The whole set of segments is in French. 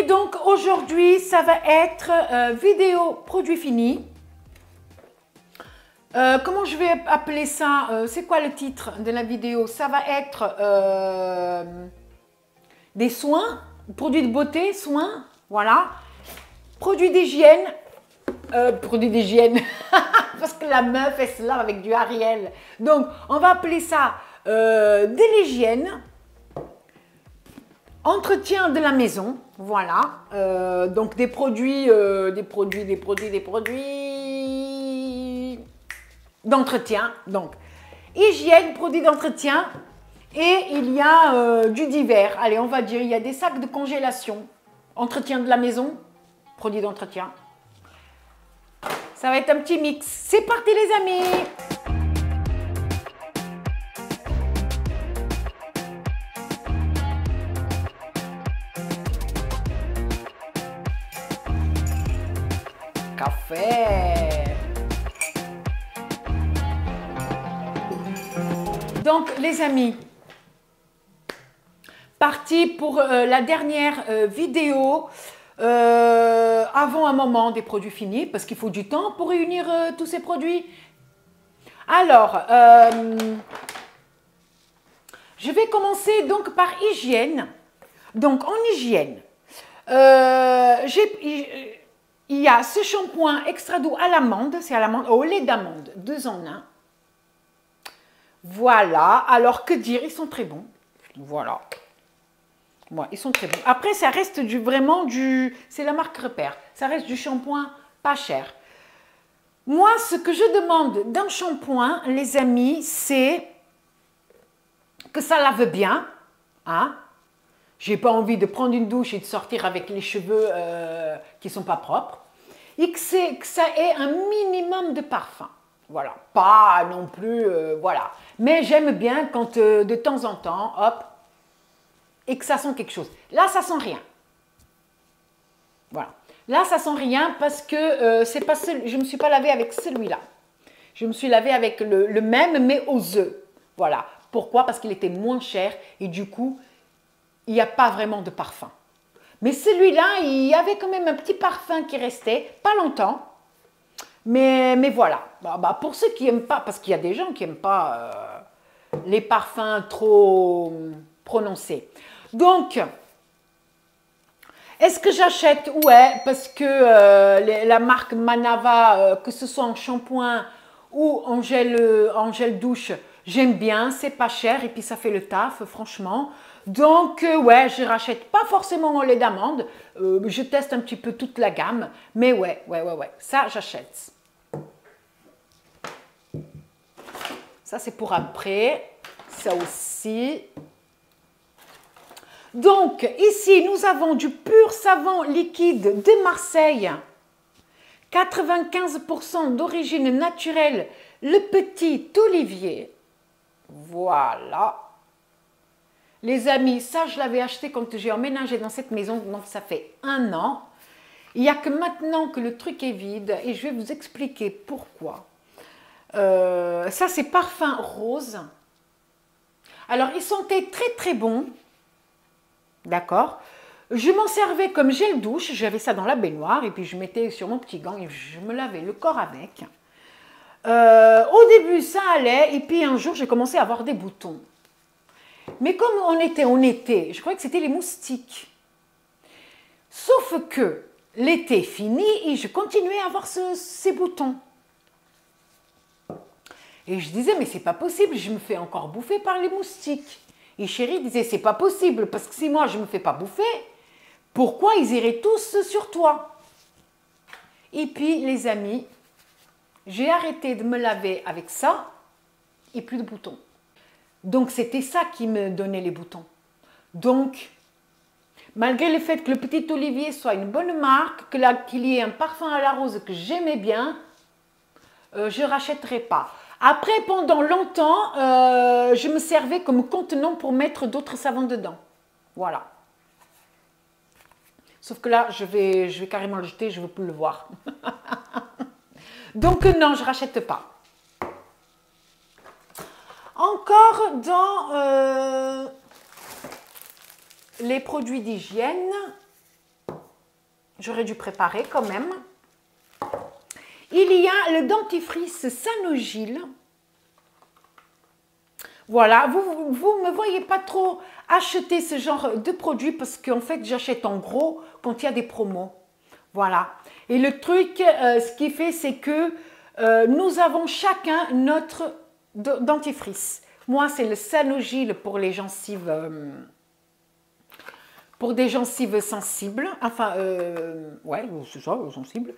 donc aujourd'hui, ça va être vidéo produit fini. Comment je vais appeler ça? C'est quoi le titre de la vidéo? Ça va être des soins, produits de beauté, soins, voilà. Produits d'hygiène, parce que la meuf, elle se lave avec du Ariel. Donc, on va appeler ça de l'hygiène. Entretien de la maison, voilà. Donc des produits d'entretien. Donc hygiène, produits d'entretien. Et il y a du divers. Allez, on va dire, il y a des sacs de congélation. Entretien de la maison, produits d'entretien. Ça va être un petit mix. C'est parti les amis! Café. Donc les amis, parti pour la dernière vidéo avant un moment des produits finis parce qu'il faut du temps pour réunir tous ces produits. Alors, je vais commencer donc par hygiène. Donc en hygiène, il y a ce shampoing extra doux à l'amande, c'est à l'amande, au lait d'amande, 2 en 1. Voilà, alors que dire, ils sont très bons. Voilà. Ouais, ils sont très bons. Après, ça reste vraiment du... C'est la marque Repère. Ça reste du shampoing pas cher. Moi, ce que je demande d'un shampoing, les amis, c'est que ça lave bien. Hein? J'ai pas envie de prendre une douche et de sortir avec les cheveux qui sont pas propres. Et que ça ait un minimum de parfum. Voilà, pas non plus, voilà. Mais j'aime bien quand de temps en temps, hop, et que ça sent quelque chose. Là, ça sent rien. Voilà. Là, ça sent rien parce que c'est pas je ne me suis pas lavée avec celui-là. Je me suis lavée avec le même, mais aux œufs. Voilà. Pourquoi? Parce qu'il était moins cher et du coup, il n'y a pas vraiment de parfum. Mais celui-là, il y avait quand même un petit parfum qui restait, pas longtemps. Mais voilà, pour ceux qui n'aiment pas, parce qu'il y a des gens qui n'aiment pas les parfums trop prononcés. Donc, est-ce que j'achète? Ouais, parce que la marque Manava, que ce soit en shampoing ou en gel douche, j'aime bien, c'est pas cher et puis ça fait le taf, franchement. Donc, ouais, je rachète pas forcément en lait d'amande, je teste un petit peu toute la gamme, mais ouais, ça j'achète. Ça, c'est pour après. Ça aussi. Donc, ici, nous avons du pur savon liquide de Marseille. 95% d'origine naturelle. Le Petit Olivier. Voilà. Les amis, ça, je l'avais acheté quand j'ai emménagé dans cette maison. Donc, ça fait 1 an. Il n'y a que maintenant que le truc est vide. Et je vais vous expliquer pourquoi. Ça, c'est parfum rose. Alors, ils sentaient très très bons. D'accord. Je m'en servais comme gel douche. J'avais ça dans la baignoire et puis je mettais sur mon petit gant et je me lavais le corps avec. Au début, ça allait et puis un jour, j'ai commencé à avoir des boutons. Mais comme on était en été, je croyais que c'était les moustiques. Sauf que l'été fini et je continuais à avoir ces boutons. Et je disais, mais c'est pas possible, je me fais encore bouffer par les moustiques. Et chérie disait, c'est pas possible, parce que si moi je me fais pas bouffer, pourquoi ils iraient tous sur toi? Et puis, les amis, j'ai arrêté de me laver avec ça et plus de boutons. Donc, c'était ça qui me donnait les boutons. Donc, malgré le fait que le Petit Olivier soit une bonne marque, qu'il y ait un parfum à la rose que j'aimais bien, je ne rachèterai pas. Après, pendant longtemps, je me servais comme contenant pour mettre d'autres savons dedans. Voilà. Sauf que là, je vais carrément le jeter, je ne veux plus le voir. Donc non, je ne rachète pas. Encore dans les produits d'hygiène. J'aurais dû préparer quand même. Il y a le dentifrice Sanogyl. Voilà, vous ne me voyez pas trop acheter ce genre de produit parce qu'en fait, j'achète en gros quand il y a des promos. Voilà. Et le truc, ce qui fait, c'est que nous avons chacun notre dentifrice. Moi, c'est le Sanogyl pour les gencives, pour des gencives sensibles. Enfin, ouais, c'est ça, sensible.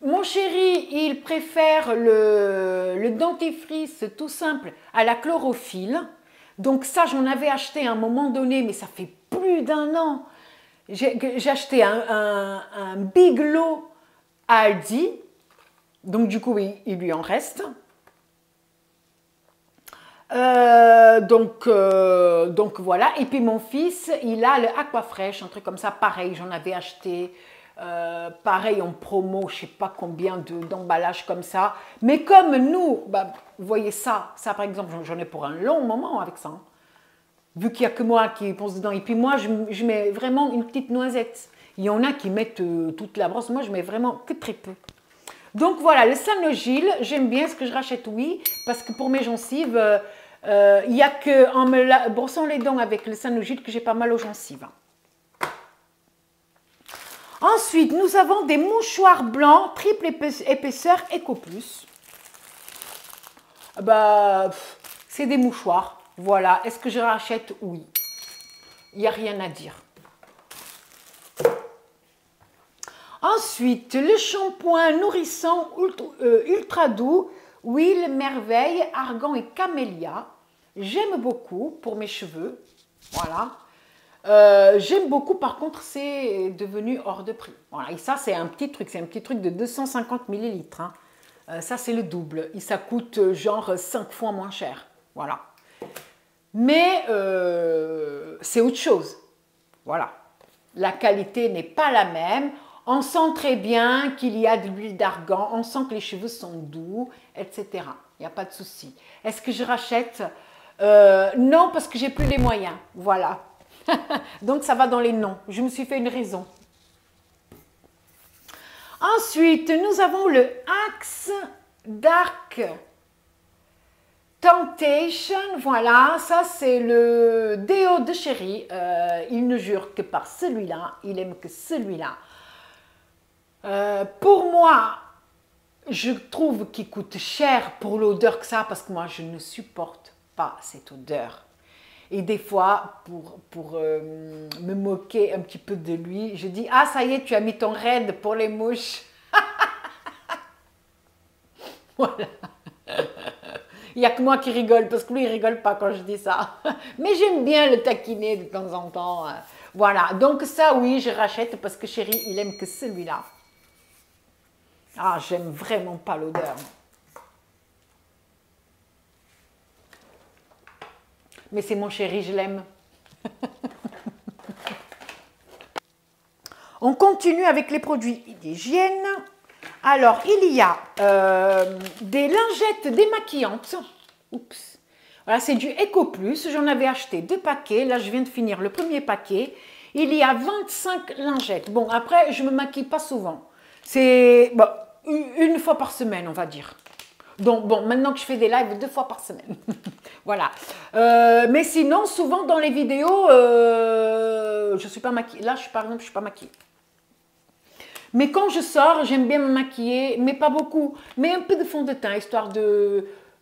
Mon chéri, il préfère le dentifrice tout simple à la chlorophylle. Donc ça, j'en avais acheté à un moment donné, mais ça fait plus d'1 an. J'ai acheté un big lot à Aldi. Donc du coup, il lui en reste. Donc voilà. Et puis mon fils, il a le Aquafresh, un truc comme ça, pareil, j'en avais acheté. Pareil en promo, je sais pas combien d'emballages comme ça. Mais comme nous, bah, vous voyez ça par exemple, j'en ai pour un long moment avec ça. Hein. Vu qu'il n'y a que moi qui pense dedans. Et puis moi, je mets vraiment une petite noisette. Il y en a qui mettent toute la brosse. Moi, je mets vraiment que très peu. Donc voilà, le Sanogyl, j'aime bien ce que je rachète, oui. Parce que pour mes gencives, il n'y a qu'en me brossant les dents avec le Sanogyl que j'ai pas mal aux gencives. Ensuite, nous avons des mouchoirs blancs, triple épaisseur, Eco Plus. Bah, c'est des mouchoirs. Voilà. Est-ce que je rachète? Oui. Il n'y a rien à dire. Ensuite, le shampoing nourrissant ultra doux, huile merveille, argan et camélia. J'aime beaucoup pour mes cheveux. Voilà. J'aime beaucoup, par contre, c'est devenu hors de prix. Voilà, et ça, c'est un petit truc de 250 ml. Hein. Ça, c'est le double. Et ça coûte genre 5 fois moins cher. Voilà. Mais c'est autre chose. Voilà. La qualité n'est pas la même. On sent très bien qu'il y a de l'huile d'argan. On sent que les cheveux sont doux, etc. Il n'y a pas de souci. Est-ce que je rachète? Non, parce que j'ai plus les moyens. Voilà. Donc, ça va dans les noms. Je me suis fait une raison. Ensuite, nous avons le Axe Dark Temptation. Voilà, ça c'est le déo de chéri. Il ne jure que par celui-là. Il aime que celui-là. Pour moi, je trouve qu'il coûte cher pour l'odeur que ça, parce que moi, je ne supporte pas cette odeur. Et des fois, pour me moquer un petit peu de lui, je dis « Ah, ça y est, tu as mis ton raid pour les mouches. » Voilà. Il n'y a que moi qui rigole, parce que lui, il ne rigole pas quand je dis ça. Mais j'aime bien le taquiner de temps en temps. Voilà, donc ça, oui, je rachète parce que chéri, il aime que celui-là. Ah, j'aime vraiment pas l'odeur. Mais c'est mon chéri, je l'aime. On continue avec les produits d'hygiène. Alors, il y a des lingettes démaquillantes. Oups. Voilà, c'est du Eco Plus. J'en avais acheté 2 paquets. Là, je viens de finir le premier paquet. Il y a 25 lingettes. Bon, après, je ne me maquille pas souvent. C'est bon, une fois par semaine, on va dire. Donc, bon, maintenant que je fais des lives 2 fois par semaine. Voilà. Mais sinon, souvent dans les vidéos, je ne suis pas maquillée. Là, par exemple, je ne suis pas maquillée. Mais quand je sors, j'aime bien me maquiller, mais pas beaucoup. Mais un peu de fond de teint, histoire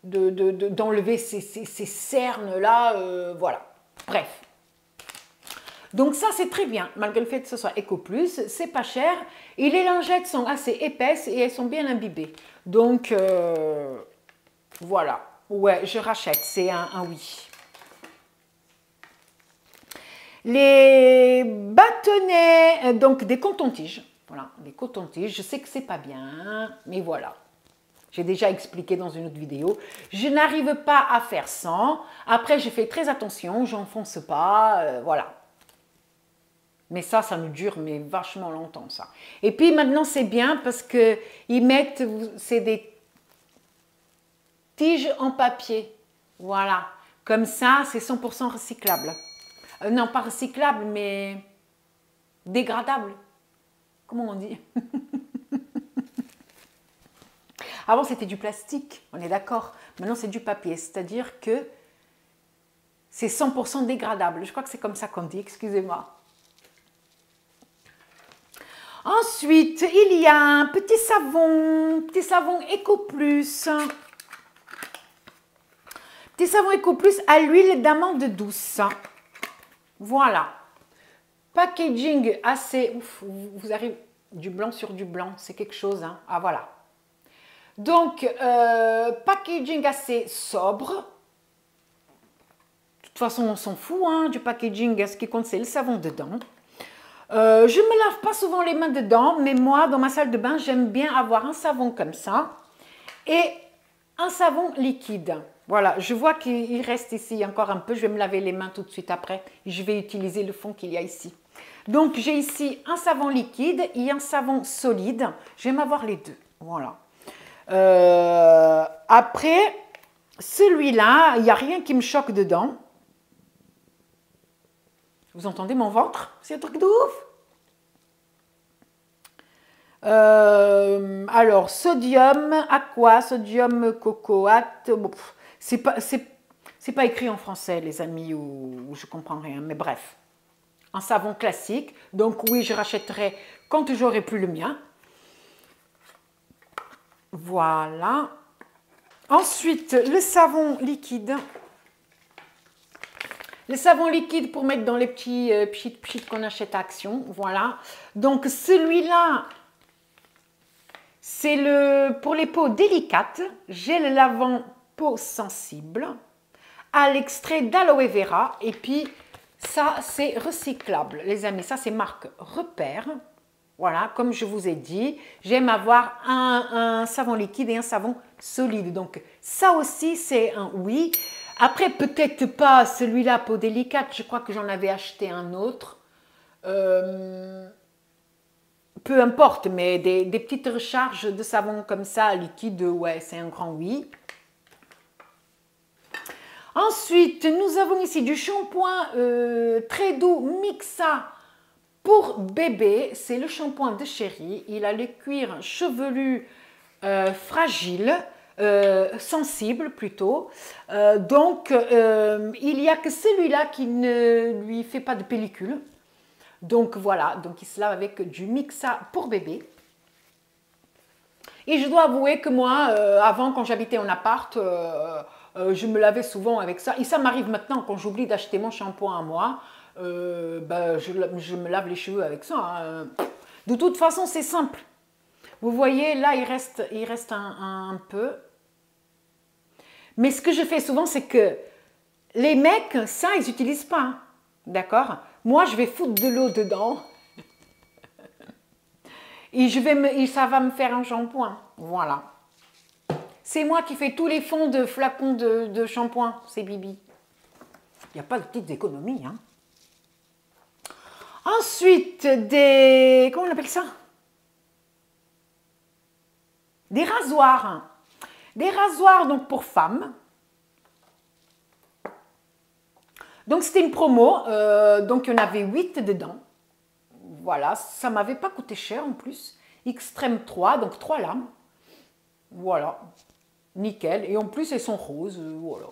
d'enlever ces cernes-là. Voilà. Bref. Donc ça, c'est très bien. Malgré le fait que ce soit Eco Plus, c'est pas cher. Et les lingettes sont assez épaisses et elles sont bien imbibées. Donc, voilà. Ouais, je rachète. C'est un oui. Les bâtonnets, donc des cotons-tiges. Voilà, des cotons-tiges. Je sais que c'est pas bien, mais voilà. J'ai déjà expliqué dans une autre vidéo. Je n'arrive pas à faire sans. Après, je fais très attention. J'enfonce pas. Voilà. Mais ça nous dure mais vachement longtemps, ça. Et puis maintenant, c'est bien parce qu'ils mettent, c'est des tiges en papier. Voilà. Comme ça, c'est 100% recyclable. Non, pas recyclable, mais dégradable. Comment on dit? Avant, c'était du plastique, on est d'accord. Maintenant, c'est du papier, c'est-à-dire que c'est 100% dégradable. Je crois que c'est comme ça qu'on dit, excusez-moi. Ensuite, il y a un petit savon Eco Plus. Petit savon Eco Plus à l'huile d'amande douce. Voilà. Packaging assez... Ouf, vous arrivez du blanc sur du blanc, c'est quelque chose. Hein. Ah, voilà. Donc, packaging assez sobre. De toute façon, on s'en fout hein, du packaging. Ce qui compte, c'est le savon dedans. Je ne me lave pas souvent les mains dedans, mais moi, dans ma salle de bain, j'aime bien avoir un savon comme ça et un savon liquide. Voilà, je vois qu'il reste ici encore un peu. Je vais me laver les mains tout de suite après. Je vais utiliser le fond qu'il y a ici. Donc, j'ai ici un savon liquide et un savon solide. J'aime avoir les deux. Voilà. Après, celui-là, il n'y a rien qui me choque dedans. Vous entendez mon ventre? C'est un truc de ouf. Alors, sodium, aqua, sodium, cocoat. Bon, c'est pas écrit en français, les amis, ou je comprends rien. Mais bref, un savon classique. Donc oui, je rachèterai quand j'aurai plus le mien. Voilà. Ensuite, le savon liquide. Le savon liquide pour mettre dans les petits pchit qu'on achète à Action. Voilà. Donc, celui-là, c'est pour les peaux délicates. Gel lavant peau sensible. À l'extrait d'aloe vera. Et puis, ça, c'est recyclable. Les amis, ça, c'est marque Repère. Voilà, comme je vous ai dit, j'aime avoir un savon liquide et un savon solide. Donc, ça aussi, c'est un oui. Après, peut-être pas celui-là, peau délicate. Je crois que j'en avais acheté un autre. Peu importe, mais des petites recharges de savon comme ça, liquide, ouais, c'est un grand oui. Ensuite, nous avons ici du shampoing très doux Mixa pour bébé. C'est le shampoing de Chérie. Il a le cuir chevelu fragile. Sensible plutôt. Donc, il n'y a que celui-là qui ne lui fait pas de pellicule. Donc, voilà. Donc, il se lave avec du Mixa pour bébé. Et je dois avouer que moi, avant, quand j'habitais en appart, je me lavais souvent avec ça. Et ça m'arrive maintenant, quand j'oublie d'acheter mon shampoing à moi, je me lave les cheveux avec ça. Hein. De toute façon, c'est simple. Vous voyez, là, il reste un peu. Mais ce que je fais souvent, c'est que les mecs, ça, ils n'utilisent pas. Hein. D'accord? Moi, je vais foutre de l'eau dedans. Et ça va me faire un shampoing. Voilà. C'est moi qui fais tous les fonds de flacons de shampoing. C'est Bibi. Il n'y a pas de petites économies. Hein. Ensuite, comment on appelle ça? Des rasoirs. Des rasoirs donc pour femmes. Donc c'était une promo, donc il y en avait 8 dedans. Voilà, ça ne m'avait pas coûté cher en plus. Extrême 3, donc 3 lames. Voilà, nickel. Et en plus elles sont roses, voilà.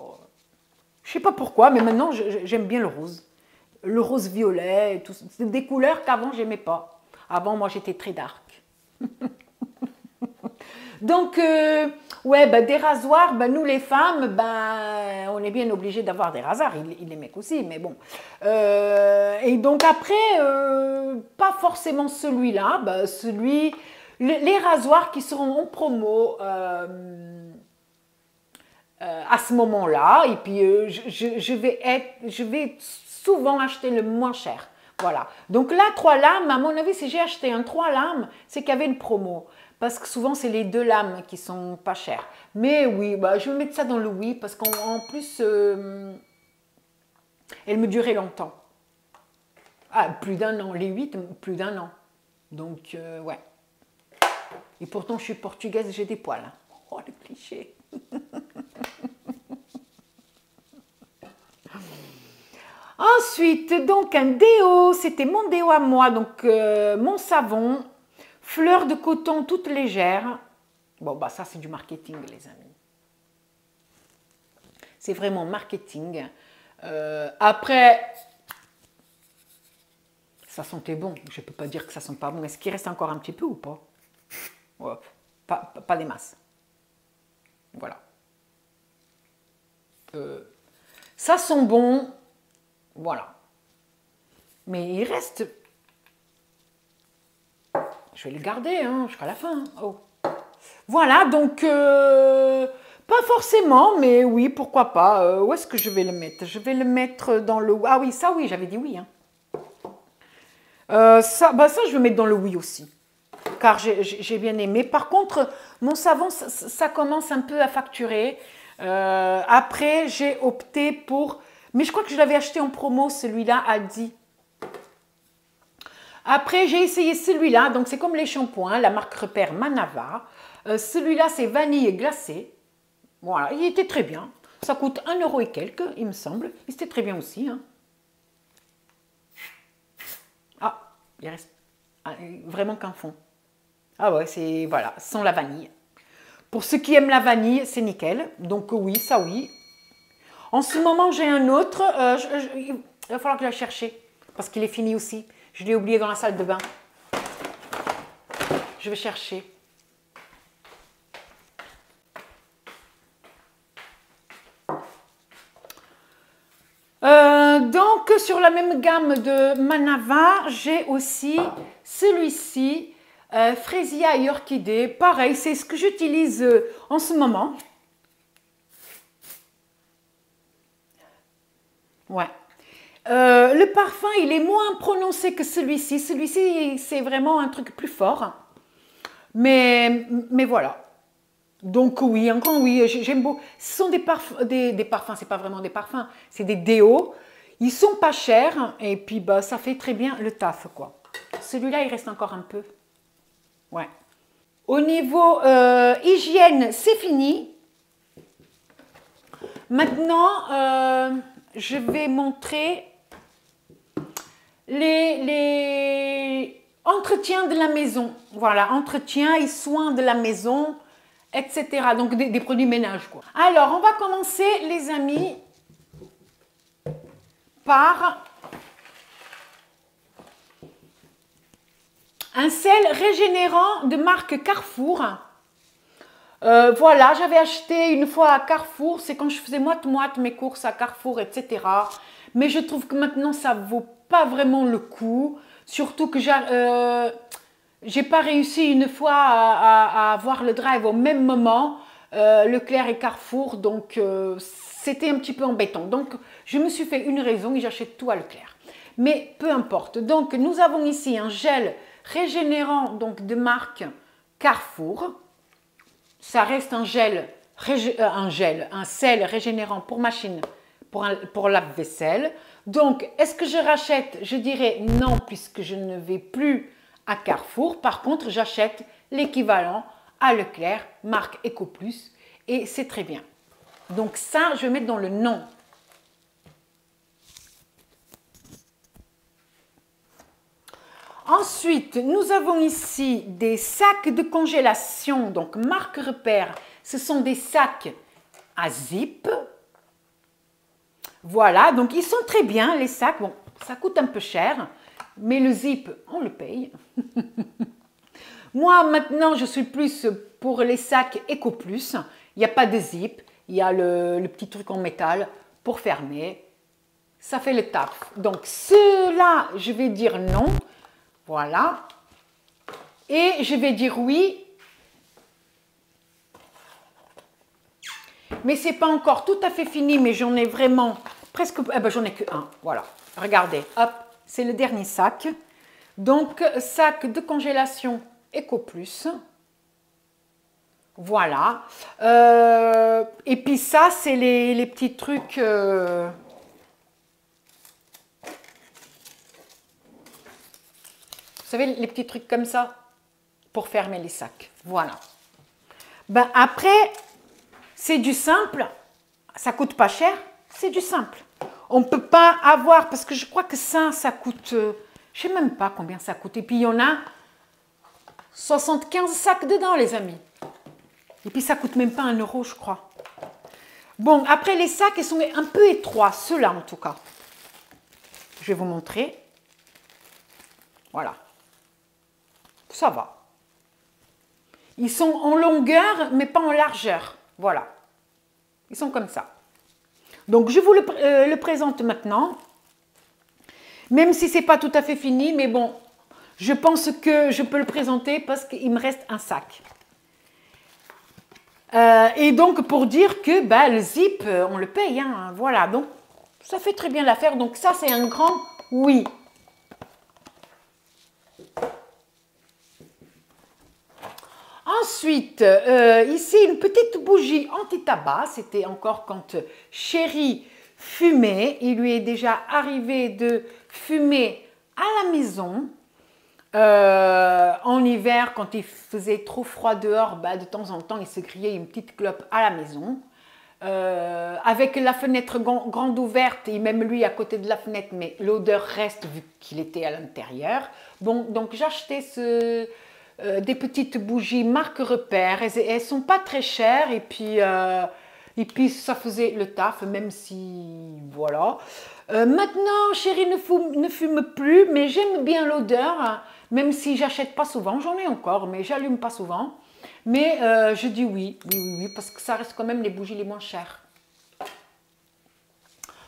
Je ne sais pas pourquoi, mais maintenant j'aime bien le rose. Le rose violet, c'est des couleurs qu'avant j'aimais pas. Avant moi j'étais très dark. Donc, ouais, bah, des rasoirs, bah, nous les femmes, bah, on est bien obligés d'avoir des rasoirs, les mecs aussi, mais bon. Et donc après, pas forcément celui-là, bah, les rasoirs qui seront en promo à ce moment-là, et puis je vais souvent acheter le moins cher. Voilà. Donc là, 3 lames, à mon avis, si j'ai acheté un 3 lames, c'est qu'il y avait une promo. Parce que souvent, c'est les 2 lames qui sont pas chères. Mais oui, bah, je vais mettre ça dans le oui, parce qu'en plus, elle me durait longtemps. Ah, plus d'1 an. Les 8, plus d'1 an. Donc, ouais. Et pourtant, je suis portugaise et j'ai des poils. Hein. Oh, le cliché. Ensuite, donc un déo, c'était mon déo à moi, donc mon savon, fleur de coton toute légère. Bon, bah ça c'est du marketing les amis. C'est vraiment marketing. Après, ça sentait bon. Je ne peux pas dire que ça sent pas bon. Est-ce qu'il reste encore un petit peu ou pas? Ouais, pas des masses. Voilà. Ça sent bon. Voilà. Mais il reste... Je vais le garder hein, jusqu'à la fin. Oh. Voilà, donc... pas forcément, mais oui, pourquoi pas. Où est-ce que je vais le mettre? Je vais le mettre dans le... Ah oui, ça oui, j'avais dit oui. Hein. Ça, je vais mettre dans le oui aussi. Car j'ai bien aimé. Par contre, mon savon, ça commence un peu à facturer. Après, j'ai opté pour... Mais je crois que je l'avais acheté en promo, celui-là, à 10. Après, j'ai essayé celui-là. Donc, c'est comme les shampoings, la marque Repère Manava. Celui-là, c'est vanille glacée. Voilà, il était très bien. Ça coûte 1 € et quelques, il me semble. Il était très bien aussi. Hein. Ah, il reste vraiment qu'un fond. Ah ouais, c'est, voilà, sans la vanille. Pour ceux qui aiment la vanille, c'est nickel. Donc oui, ça oui. En ce moment, j'ai un autre. Il va falloir que je l'aille chercher. Parce qu'il est fini aussi. Je l'ai oublié dans la salle de bain. Je vais chercher. Donc, sur la même gamme de Manava, j'ai aussi celui-ci. Fraisia et orchidée, pareil, c'est ce que j'utilise en ce moment. Ouais. Le parfum, il est moins prononcé que celui-ci. Celui-ci, c'est vraiment un truc plus fort. Mais voilà. Donc oui, encore oui, j'aime beaucoup. Ce sont des parfums, c'est pas vraiment des parfums, c'est des déos. Ils sont pas chers et puis bah, ça fait très bien le taf, quoi. Celui-là, il reste encore un peu. Ouais. Au niveau hygiène, c'est fini. Maintenant, je vais montrer les entretiens de la maison. Voilà, entretien et soins de la maison, etc. Donc des produits ménage, quoi. Alors, on va commencer, les amis, par un sel régénérant de marque Carrefour. Voilà, j'avais acheté une fois à Carrefour, c'est quand je faisais moite-moite mes courses à Carrefour, etc. Mais je trouve que maintenant, ça ne vaut pas vraiment le coup. Surtout que j'ai pas réussi une fois à avoir le drive au même moment, Leclerc et Carrefour, donc c'était un petit peu embêtant. Donc, je me suis fait une raison et j'achète tout à Leclerc. Mais peu importe. Donc, nous avons ici un gel régénérant donc, de marque Carrefour. Ça reste un sel régénérant pour machine, pour lave-vaisselle. Donc, est-ce que je rachète? Je dirais non, puisque je ne vais plus à Carrefour. Par contre, j'achète l'équivalent à Leclerc, marque EcoPlus, et c'est très bien. Donc ça, je vais mettre dans le non. Ensuite, nous avons ici des sacs de congélation, donc marque Repère. Ce sont des sacs à zip. Voilà, donc ils sont très bien, les sacs. Bon, ça coûte un peu cher, mais le zip, on le paye. Moi, maintenant, je suis plus pour les sacs EcoPlus. Il n'y a pas de zip, il y a le petit truc en métal pour fermer. Ça fait le taf. Donc, ceux-là, je vais dire non. Voilà. Et je vais dire oui. Mais ce n'est pas encore tout à fait fini, mais j'en ai vraiment presque... Eh ben, j'en ai que un. Voilà. Regardez. Hop. C'est le dernier sac. Donc, sac de congélation EcoPlus. Voilà. Et puis ça, c'est les petits trucs... Vous savez, les petits trucs comme ça pour fermer les sacs. Voilà. Ben après, c'est du simple. Ça coûte pas cher. C'est du simple. On ne peut pas avoir, parce que je crois que ça coûte, je ne sais même pas combien ça coûte. Et puis il y en a 75 sacs dedans, les amis. Et puis ça ne coûte même pas 1 euro, je crois. Bon, après les sacs, ils sont un peu étroits, ceux-là en tout cas. Je vais vous montrer. Voilà. Ça va. Ils sont en longueur, mais pas en largeur. Voilà. Ils sont comme ça. Donc, je vous le présente maintenant. Même si ce n'est pas tout à fait fini, mais bon, je pense que je peux le présenter parce qu'il me reste un sac. Et donc, pour dire que le zip, on le paye. Hein, voilà, donc, ça fait très bien l'affaire. Donc, ça, c'est un grand oui. Ensuite, ici, une petite bougie anti-tabac. C'était encore quand Chéri fumait. Il lui est déjà arrivé de fumer à la maison. En hiver, quand il faisait trop froid dehors, de temps en temps, il se grillait une petite clope à la maison. Avec la fenêtre grande ouverte, et même lui à côté de la fenêtre, mais l'odeur reste vu qu'il était à l'intérieur. Bon, donc j'achetais des petites bougies marque repère. Elles ne sont pas très chères et puis ça faisait le taf, même si voilà. Maintenant, Chéri ne fume plus, mais j'aime bien l'odeur, même si j'achète pas souvent. J'en ai encore, mais j'allume pas souvent. Mais je dis oui, parce que ça reste quand même les bougies les moins chères.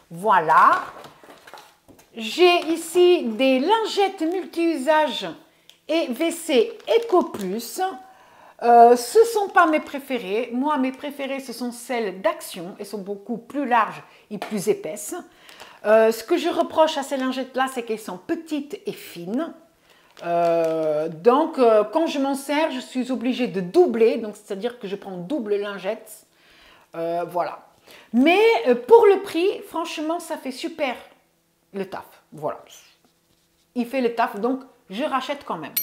Voilà. J'ai ici des lingettes multi-usages et WC Eco Plus. Ce ne sont pas mes préférées. Moi, mes préférées, ce sont celles d'Action. Elles sont beaucoup plus larges et plus épaisses. Ce que je reproche à ces lingettes-là, c'est qu'elles sont petites et fines. Donc, quand je m'en sers, je suis obligée de doubler. Donc, c'est-à-dire que je prends double lingette. Voilà. Mais pour le prix, franchement, ça fait super le taf. Voilà. Il fait le taf, donc je rachète quand même.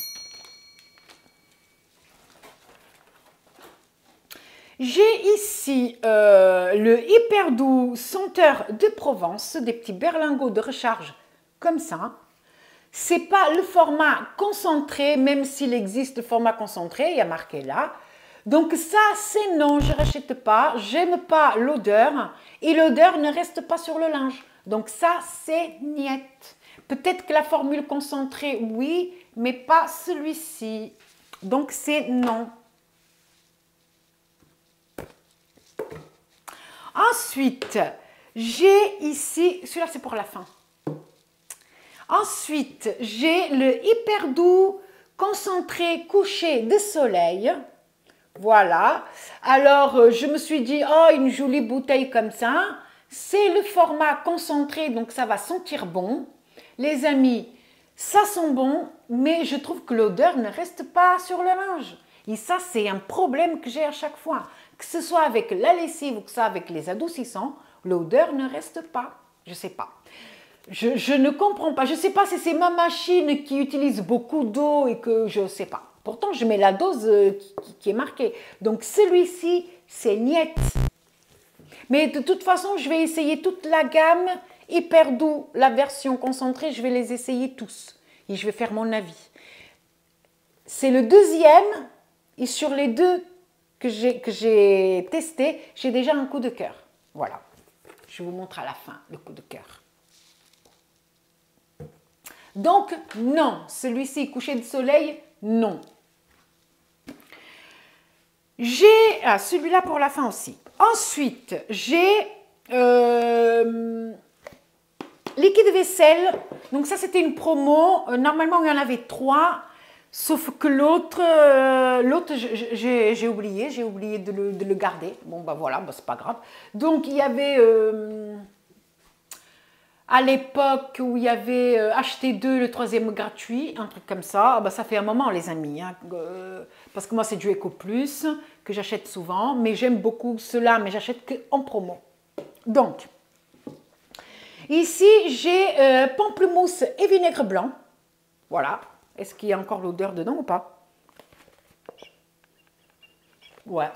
J'ai ici le Hyper Doux senteur de Provence, des petits berlingots de recharge comme ça. C'est pas le format concentré, même s'il existe le format concentré, il y a marqué là. Donc ça, c'est non, je ne rachète pas, j'aime pas l'odeur et l'odeur ne reste pas sur le linge. Donc ça, c'est niet. Peut-être que la formule concentrée, oui, mais pas celui-ci. Donc c'est non. Ensuite, j'ai ici, celui-là c'est pour la fin. Ensuite, j'ai le Hyper Doux concentré coucher de soleil. Voilà. Alors, je me suis dit, oh, une jolie bouteille comme ça. C'est le format concentré, donc ça va sentir bon. Les amis, ça sent bon, mais je trouve que l'odeur ne reste pas sur le linge. Et ça, c'est un problème que j'ai à chaque fois. Que ce soit avec la lessive ou que ça avec les adoucissants, l'odeur ne reste pas. Je ne sais pas. Je ne comprends pas. Je ne sais pas si c'est ma machine qui utilise beaucoup d'eau et que je ne sais pas. Pourtant, je mets la dose qui est marquée. Donc, celui-ci, c'est niet. Mais de toute façon, je vais essayer toute la gamme Hyper Doux, la version concentrée. Je vais les essayer tous. Et je vais faire mon avis. C'est le deuxième. Et sur les deux que j'ai testés, j'ai déjà un coup de cœur. Voilà. Je vous montre à la fin le coup de cœur. Donc, non. Celui-ci, coucher de soleil, non. J'ai celui-là pour la fin aussi. Ensuite, j'ai liquide vaisselle. Donc ça, c'était une promo. Normalement, il y en avait 3. Sauf que l'autre, j'ai oublié de le garder. Bon, voilà, c'est pas grave. Donc, il y avait... à l'époque où il y avait acheté 2, le 3e gratuit, un truc comme ça, ça fait un moment les amis, hein, parce que moi c'est du Eco Plus que j'achète souvent, mais j'aime beaucoup cela, mais j'achète qu'en promo. Donc, ici j'ai pamplemousse et vinaigre blanc, voilà. Est-ce qu'il y a encore l'odeur dedans ou pas? Ouais,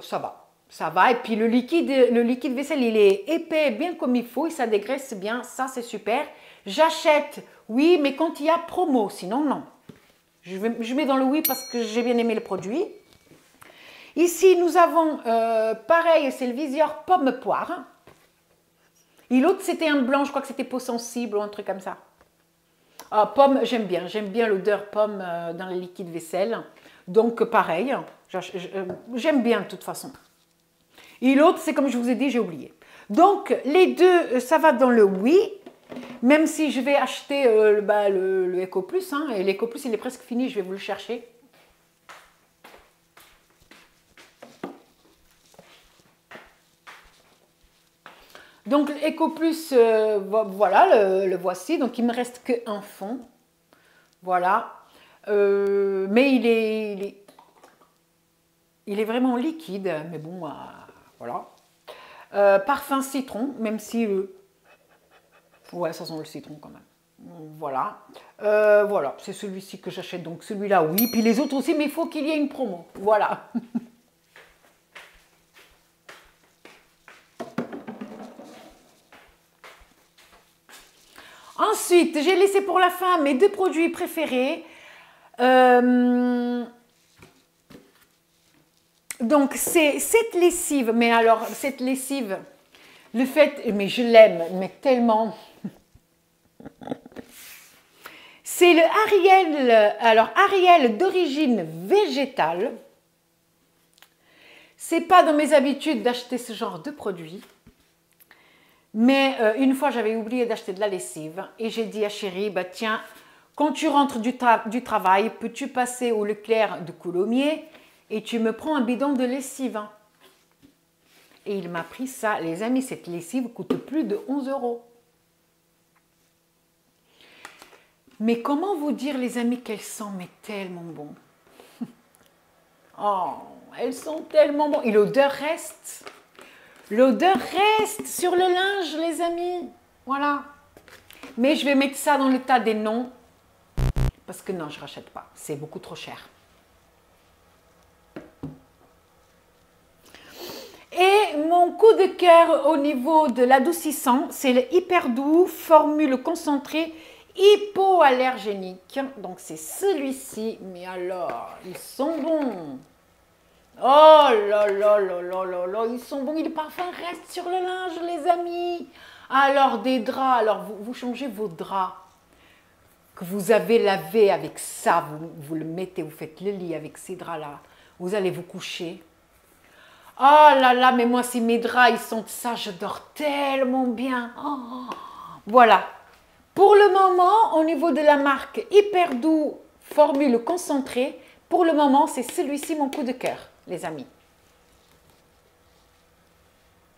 ça va. Ça va. Et puis le liquide vaisselle, il est épais, bien comme il faut. Et ça dégraisse bien. Ça, c'est super. J'achète, oui, mais quand il y a promo. Sinon, non. Je mets dans le oui parce que j'ai bien aimé le produit. Ici, nous avons, pareil, c'est le viseur pomme-poire. Et l'autre, c'était un blanc. Je crois que c'était peau sensible ou un truc comme ça. Ah, pomme, j'aime bien. J'aime bien l'odeur pomme dans le liquide vaisselle. Donc, pareil. J'aime bien de toute façon. Et l'autre, c'est comme je vous ai dit, j'ai oublié. Donc, les deux, ça va dans le oui, même si je vais acheter le Eco Plus. Hein, et l'Eco Plus, il est presque fini, je vais vous le chercher. Donc, l'Eco Plus, voilà, le voici. Donc, il ne me reste qu'un fond. Voilà. Mais il est vraiment liquide. Mais bon, voilà. Parfum citron, même si... ouais, ça sent le citron quand même. Voilà. Voilà, c'est celui-ci que j'achète. Donc celui-là, oui. Puis les autres aussi, mais il faut qu'il y ait une promo. Voilà. Ensuite, j'ai laissé pour la fin mes deux produits préférés. Donc, c'est cette lessive. Mais alors, cette lessive, le fait... Mais je l'aime, mais tellement... C'est le Ariel, alors Ariel d'origine végétale. C'est pas dans mes habitudes d'acheter ce genre de produit. Mais une fois, j'avais oublié d'acheter de la lessive et j'ai dit à Chéri, bah tiens, quand tu rentres du travail, peux-tu passer au Leclerc de Coulommiers et tu me prends un bidon de lessive, hein. Et il m'a pris ça. Les amis, cette lessive coûte plus de 11 €. Mais comment vous dire, les amis, qu'elles sentent mais tellement bon. Oh, elles sont tellement bonnes. Et l'odeur reste. L'odeur reste sur le linge, les amis. Voilà. Mais je vais mettre ça dans le tas des noms. Parce que non, je ne rachète pas. C'est beaucoup trop cher. Et mon coup de cœur au niveau de l'adoucissant, c'est le Hyper Doux formule concentrée hypoallergénique. Donc c'est celui-ci. Mais alors, ils sont bons. Oh là là là là là là, ils sont bons. Le parfum reste sur le linge, les amis. Alors des draps, alors vous changez vos draps que vous avez lavés avec ça. Vous le mettez, vous faites le lit avec ces draps-là. Vous allez vous coucher. Oh là là, mais moi, si mes draps, ils sentent ça, je dors tellement bien. Oh, voilà. Pour le moment, au niveau de la marque Hyper Doux formule concentrée, pour le moment, c'est celui-ci mon coup de cœur, les amis.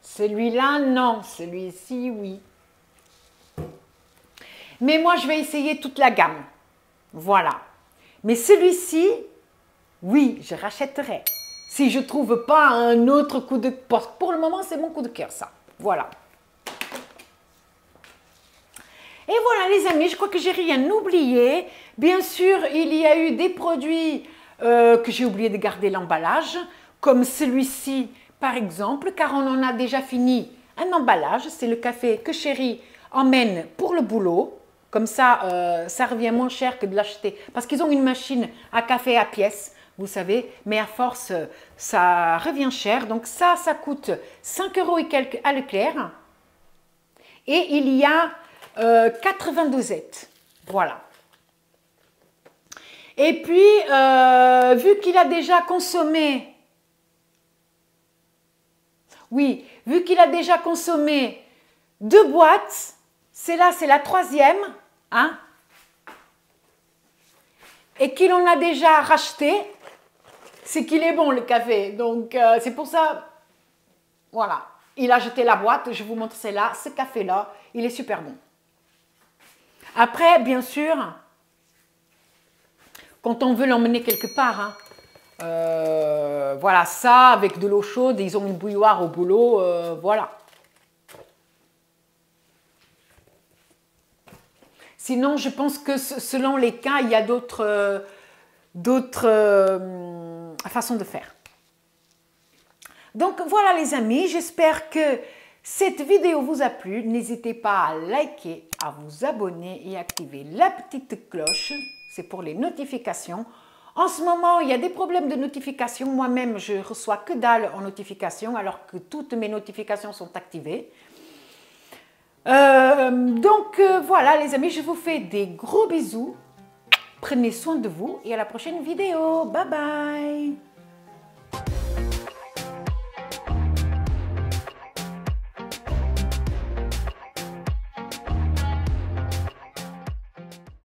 Celui-là, non. Celui-ci, oui. Mais moi, je vais essayer toute la gamme. Voilà. Mais celui-ci, oui, je rachèterai. Si je ne trouve pas un autre coup de cœur. Pour le moment, c'est mon coup de cœur, ça. Voilà. Et voilà, les amis, je crois que j'ai rien oublié. Bien sûr, il y a eu des produits que j'ai oublié de garder l'emballage, comme celui-ci, par exemple, car on en a déjà fini un emballage. C'est le café que Chéri emmène pour le boulot. Comme ça, ça revient moins cher que de l'acheter. Parce qu'ils ont une machine à café à pièces, vous savez, mais à force, ça revient cher. Donc ça coûte 5 € et quelques à Leclerc. Et il y a 80 dosettes. Voilà. Et puis, vu qu'il a déjà consommé, oui, vu qu'il a déjà consommé 2 boîtes, c'est la 3e, hein, et qu'il en a déjà racheté, c'est qu'il est bon le café. Donc, c'est pour ça, voilà, il a jeté la boîte, je vous montre celle-là, ce café-là, il est super bon. Après, bien sûr, quand on veut l'emmener quelque part, hein, voilà, ça, avec de l'eau chaude, ils ont une bouilloire au boulot, voilà. Sinon, je pense que selon les cas, il y a d'autres façons de faire. Donc voilà les amis, j'espère que cette vidéo vous a plu. N'hésitez pas à liker, à vous abonner et activer la petite cloche. C'est pour les notifications. En ce moment, il y a des problèmes de notification. Moi-même, je reçois que dalle en notification alors que toutes mes notifications sont activées. Voilà les amis, je vous fais des gros bisous. Prenez soin de vous et à la prochaine vidéo. Bye bye.